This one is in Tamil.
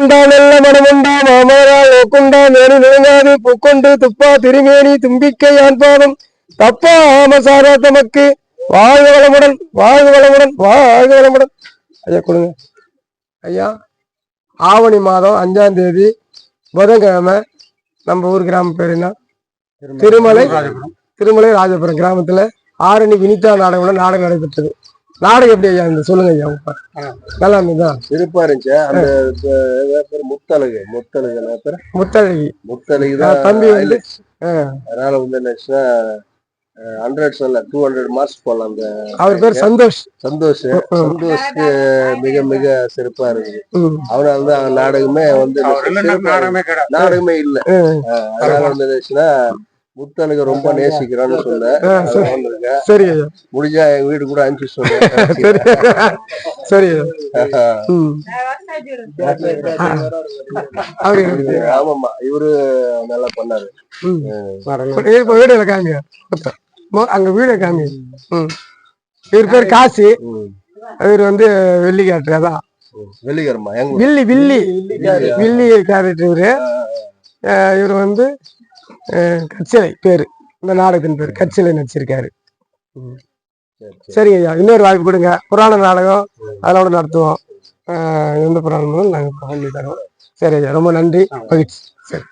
மனமுண்டா நல்ல மனமுண்டா மாமரா ஓக்குண்டா மேனி நெருங்காது பூக்கொண்டு துப்பா திருமேனி தும்பிக்கை ஆண் பாதம் தப்பா ஆமசாரா தமக்கு வாழ்க வளமுடன் வாழ்க வளமுடன் வாழ்க வளமுடன். ஐயா கொடுங்க ஐயா. ஆவணி மாதம் 5ஆம் தேதி புதன்கிழமை நம்ம ஊர் கிராம பேர் என்ன? திருமலை ராஜபுரம் கிராமத்துல ஆரணி வினிதா நாடகம் நடைபெற்றது. நாடகம் எப்படி ஐயா இந்த சொல்லுங்க ஐயா. நல்லா இருந்ததா? சிறப்பா இருந்துச்சு. அந்த முத்தழகி தான் தம்பி வந்து. அதனால வந்து என்னச்சுன்னா 100 சொல்ல 200 மார்க்ஸ் போடலாம். அந்த அவர் பேர் சந்தோஷ்க்கு மிக மிக சிறப்பா இருக்குது. அவனாலதான் நாடகமே வந்து நாடகமே இல்ல. அதனால வந்து என்னச்சுன்னா முத்தனுக்கு ரொம்ப நேசிக்கிறான்னு சொன்னேன். முடிஞ்சா எங்க வீடு கூட அனுப்பிச்சு சொல்றேன். ஆமாமா இவரு நல்லா பண்ணாரு. வீடு காமிங்க, அங்க வீடு காமி. இவர் பேர் காசி. இவர் வந்து வெள்ளி கேரக்டர். அதான் வெள்ளிகரமா வில்லி கேரக்டர் இவரு. இவர் வந்து கட்சிலை பேரு, இந்த நாடகத்தின் பேரு கட்சிலை நடிச்சிருக்காரு. சரிங்க ஐயா, இன்னொரு வாய்ப்பு கொடுங்க. புராண நாடகம் அதோட நடத்துவோம். எந்த புராணமும் நாங்க பண்ணி தரோம். சரி ஐயா, ரொம்ப நன்றி, மகிழ்ச்சி. சரி.